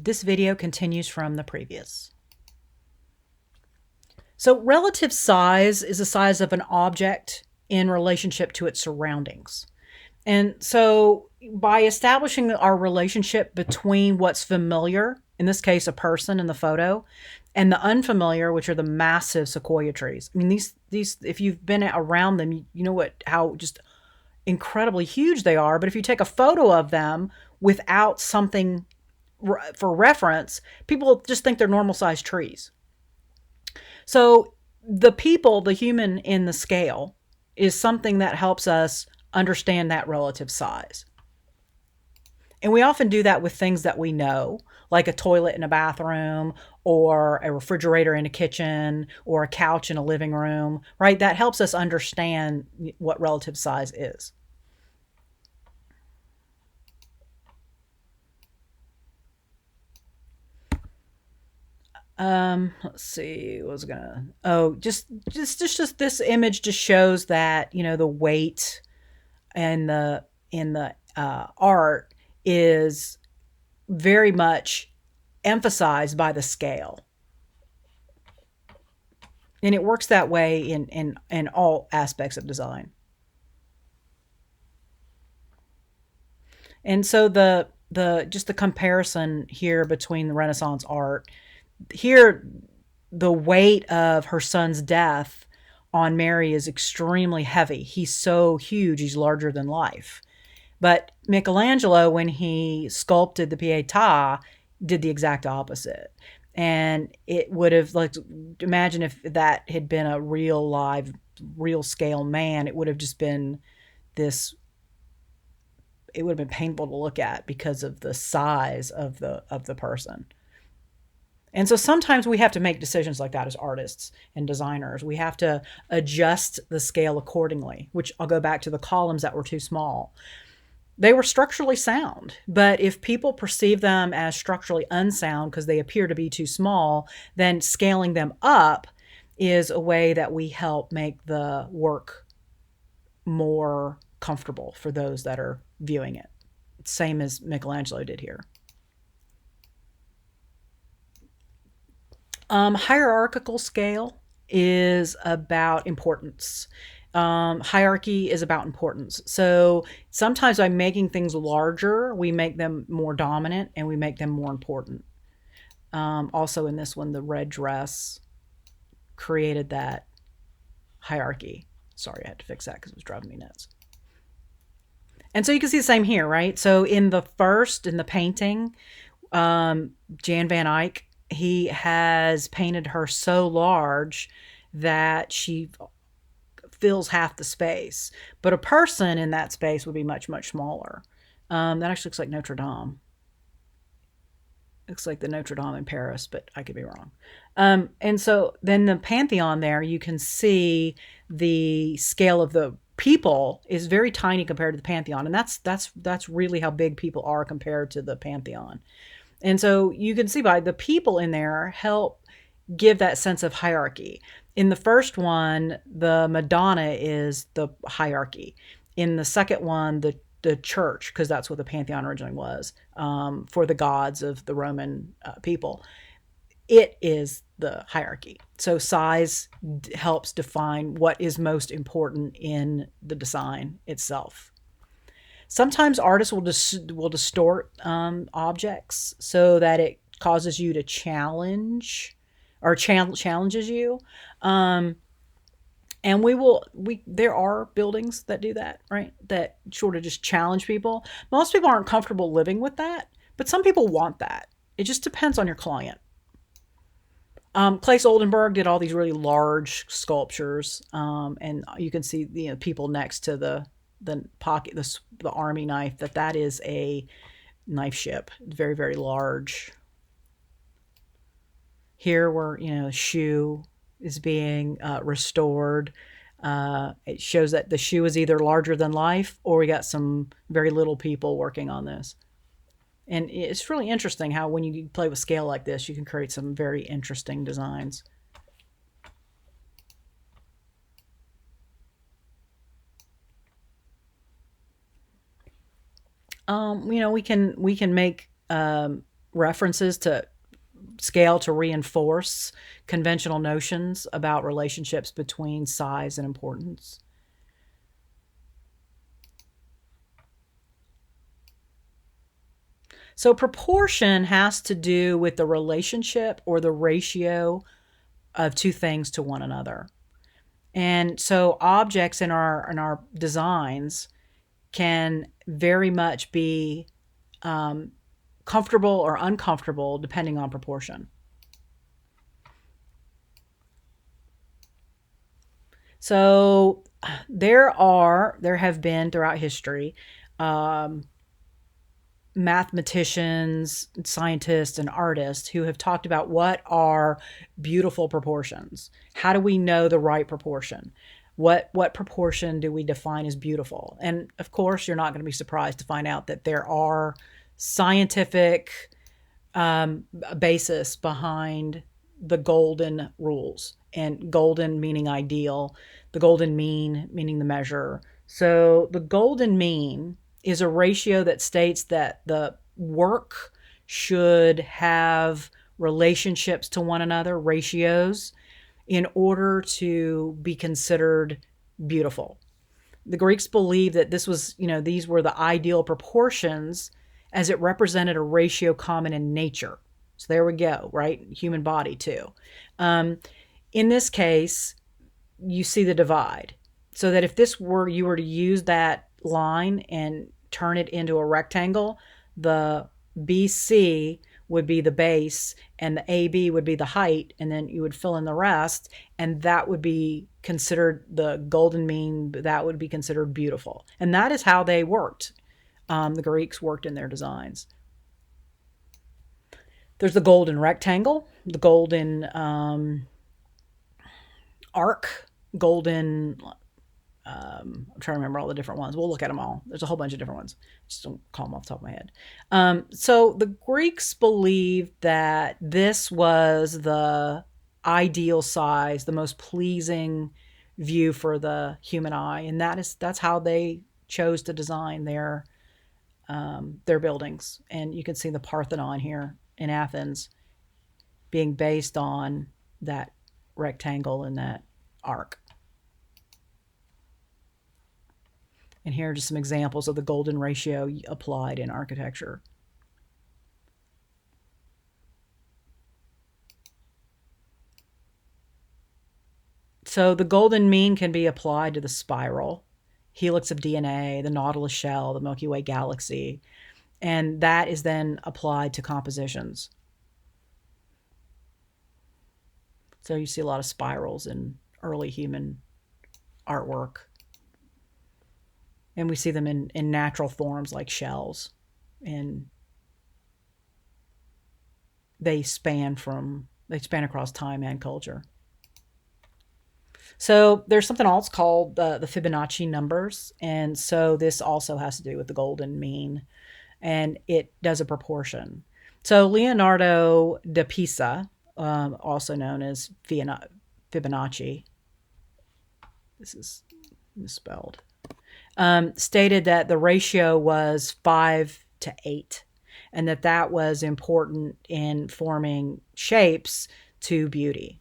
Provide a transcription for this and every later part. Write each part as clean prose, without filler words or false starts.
This video continues from the previous. So relative size is the size of an object in relationship to its surroundings. And so by establishing our relationship between what's familiar, in this case, a person in the photo, and the unfamiliar, which are the massive sequoia trees. I mean, these, if you've been around them, you know how just incredibly huge they are. But if you take a photo of them without something for reference, people just think they're normal sized trees. So the human in the scale is something that helps us understand that relative size. And we often do that with things that we know, like a toilet in a bathroom or a refrigerator in a kitchen or a couch in a living room, right? That helps us understand what relative size is. Let's see, just this image just shows that, the weight and in the art is very much emphasized by the scale. And it works that way in all aspects of design. And so the comparison here between the Renaissance art, here the weight of her son's death on Mary is extremely heavy. He's so huge, he's larger than life. But Michelangelo, when he sculpted the Pietà, did the exact opposite. And it would have, imagine if that had been a real scale man, it would have just been it would have been painful to look at because of the size of the person. And so sometimes we have to make decisions like that as artists and designers. We have to adjust the scale accordingly, which I'll go back to the columns that were too small. They were structurally sound, but if people perceive them as structurally unsound because they appear to be too small, then scaling them up is a way that we help make the work more comfortable for those that are viewing it. Same as Michelangelo did here. Hierarchical scale is about importance. Hierarchy is about importance. So sometimes by making things larger, we make them more dominant and we make them more important. Also in this one, the red dress created that hierarchy. Sorry, I had to fix that because it was driving me nuts. And so you can see the same here, right? So in the painting, Jan van Eyck, he has painted her so large that she fills half the space. But a person in that space would be much, much smaller. That actually looks like Notre Dame. Looks like the Notre Dame in Paris, but I could be wrong. And so then the Pantheon there, you can see the scale of the people is very tiny compared to the Pantheon. And that's really how big people are compared to the Pantheon. And so you can see by the people in there help give that sense of hierarchy. In the first one, the Madonna is the hierarchy. In the second one, the church, because that's what the Pantheon originally was, for the gods of the Roman people, it is the hierarchy. So size helps define what is most important in the design itself. Sometimes artists will distort objects so that it causes you to challenge or challenges you. And there are buildings that do that, right? That sort of just challenge people. Most people aren't comfortable living with that, but some people want that. It just depends on your client. Claes Oldenburg did all these really large sculptures, and you can see people next to the pocket, the army knife, that is a knife ship, very, very large. Here where the shoe is being restored. It shows that the shoe is either larger than life or we got some very little people working on this. And it's really interesting how when you play with scale like this, you can create some very interesting designs. We can make references to scale to reinforce conventional notions about relationships between size and importance. So proportion has to do with the relationship or the ratio of two things to one another. And so objects in our designs can very much be comfortable or uncomfortable depending on proportion. So there have been throughout history mathematicians, scientists, and artists who have talked about what are beautiful proportions. How do we know the right proportion? What proportion do we define as beautiful? And of course, you're not going to be surprised to find out that there are scientific basis behind the golden rules, and golden meaning ideal, the golden mean meaning the measure. So the golden mean is a ratio that states that the work should have relationships to one another, ratios, in order to be considered beautiful. The Greeks believed that this was, these were the ideal proportions as it represented a ratio common in nature. So there we go, right? Human body too. In this case, you see the divide. So that if you were to use that line and turn it into a rectangle, the BC would be the base and the AB would be the height, and then you would fill in the rest, and that would be considered the golden mean. That would be considered beautiful. And that is how they worked. The Greeks worked in their designs. There's the golden rectangle, the golden arc, golden I'm trying to remember all the different ones. We'll look at them all. There's a whole bunch of different ones. Just don't call them off the top of my head. So the Greeks believed that this was the ideal size, the most pleasing view for the human eye, and that's how they chose to design their buildings. And you can see the Parthenon here in Athens being based on that rectangle and that arc. And here are just some examples of the golden ratio applied in architecture. So the golden mean can be applied to the spiral, helix of DNA, the Nautilus shell, the Milky Way galaxy, and that is then applied to compositions. So you see a lot of spirals in early human artwork. And we see them in natural forms like shells. And they span across time and culture. So there's something else called the Fibonacci numbers. And so this also has to do with the golden mean. And it does a proportion. So Leonardo da Pisa, also known as Fibonacci, this is misspelled, stated that the ratio was 5:8, and that was important in forming shapes to beauty.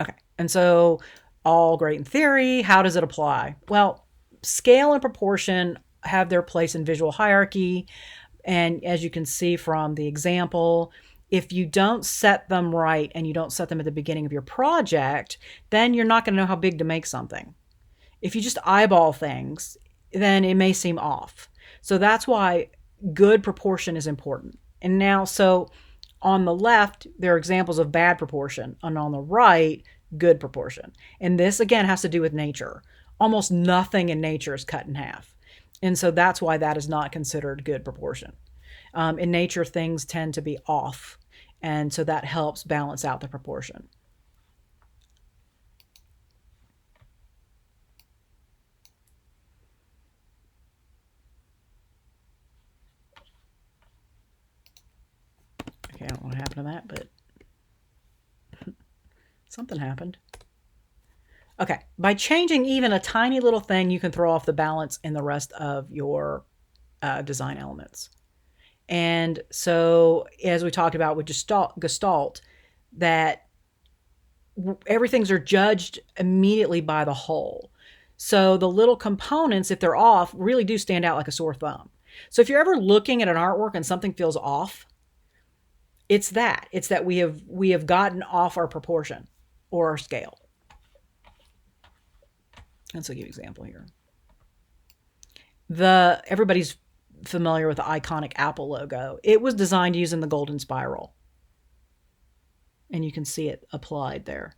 Okay, and so all great in theory. How does it apply? Well, scale and proportion have their place in visual hierarchy, and as you can see from the example, if you don't set them right and you don't set them at the beginning of your project, then you're not going to know how big to make something. If you just eyeball things, then it may seem off. So that's why good proportion is important. And now, so on the left, there are examples of bad proportion, and on the right, good proportion. And this, again, has to do with nature. Almost nothing in nature is cut in half. And so that's why that is not considered good proportion. In nature, things tend to be off. And so that helps balance out the proportion. Okay, I don't know what happened to that, but something happened. Okay, by changing even a tiny little thing, you can throw off the balance in the rest of your design elements. And so, as we talked about with Gestalt, that everything's are judged immediately by the whole. So the little components, if they're off, really do stand out like a sore thumb. So if you're ever looking at an artwork and something feels off, it's that we have gotten off our proportion or our scale. Let's give you an example here. Everybody's familiar with the iconic Apple logo. It was designed using the golden spiral. And you can see it applied there.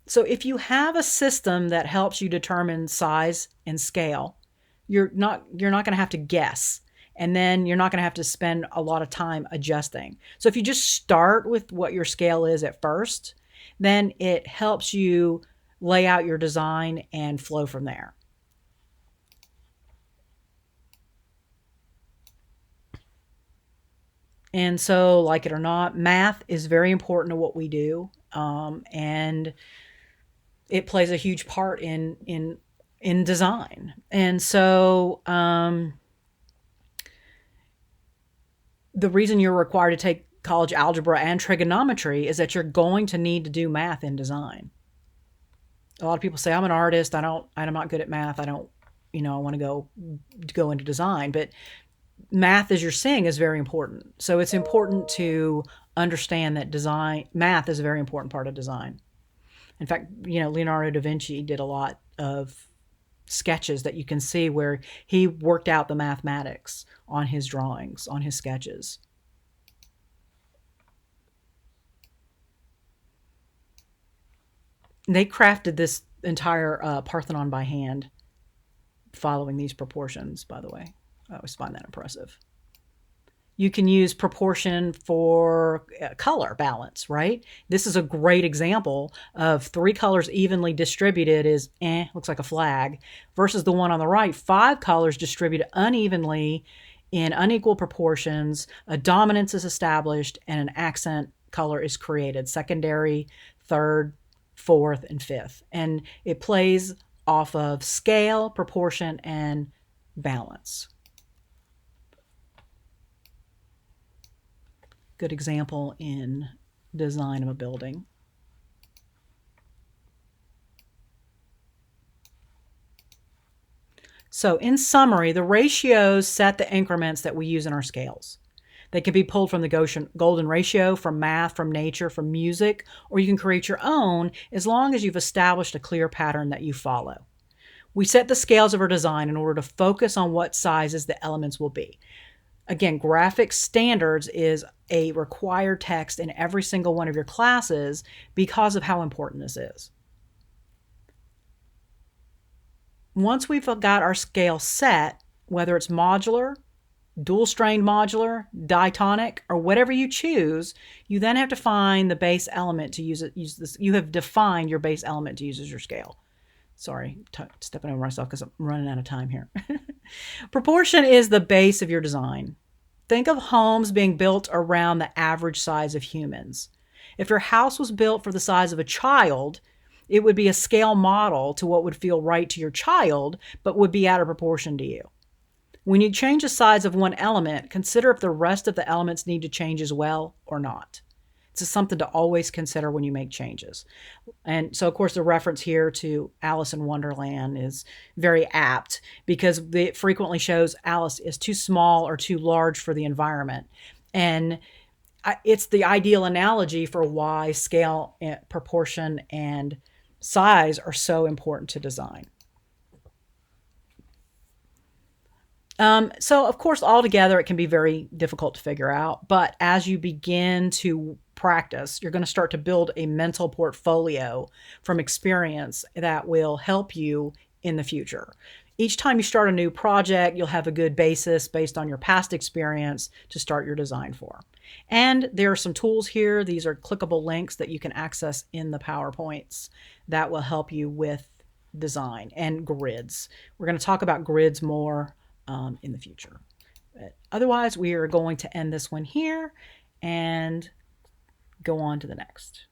So if you have a system that helps you determine size and scale, you're not going to have to guess. And then you're not going to have to spend a lot of time adjusting. So if you just start with what your scale is at first, then it helps you lay out your design and flow from there. And so, like it or not, math is very important to what we do, and it plays a huge part in design. And so, the reason you're required to take college algebra and trigonometry is that you're going to need to do math in design. A lot of people say, I'm an artist. I'm not good at math. I want to go into design, but math, as you're seeing, is very important. So it's important to understand that math is a very important part of design. In fact, Leonardo da Vinci did a lot of sketches that you can see where he worked out the mathematics on his drawings, on his sketches. They crafted this entire Parthenon by hand, following these proportions, by the way. I always find that impressive. You can use proportion for color balance, right? This is a great example of 3 colors evenly distributed is looks like a flag, versus the one on the right, 5 colors distributed unevenly in unequal proportions, a dominance is established, and an accent color is created, secondary, third, fourth, and fifth. And it plays off of scale, proportion, and balance. Good example in design of a building. So in summary, the ratios set the increments that we use in our scales. They can be pulled from the golden ratio, from math, from nature, from music, or you can create your own as long as you've established a clear pattern that you follow. We set the scales of our design in order to focus on what sizes the elements will be. Again, graphic standards is a required text in every single one of your classes because of how important this is. Once we've got our scale set, whether it's modular, dual-strained modular, diatonic, or whatever you choose, you then have to find the base element to use this. You have defined your base element to use as your scale. Sorry, stepping over myself because I'm running out of time here. Proportion is the base of your design. Think of homes being built around the average size of humans. If your house was built for the size of a child, it would be a scale model to what would feel right to your child, but would be out of proportion to you. When you change the size of one element, consider if the rest of the elements need to change as well or not. It's just something to always consider when you make changes. And so, of course, the reference here to Alice in Wonderland is very apt because it frequently shows Alice is too small or too large for the environment. And it's the ideal analogy for why scale, proportion, and size are so important to design. So, of course, altogether, it can be very difficult to figure out. But as you begin to practice, you're going to start to build a mental portfolio from experience that will help you in the future. Each time you start a new project, you'll have a good basis based on your past experience to start your design for. And there are some tools here. These are clickable links that you can access in the PowerPoints that will help you with design and grids. We're going to talk about grids more in the future. But otherwise, we are going to end this one here and go on to the next.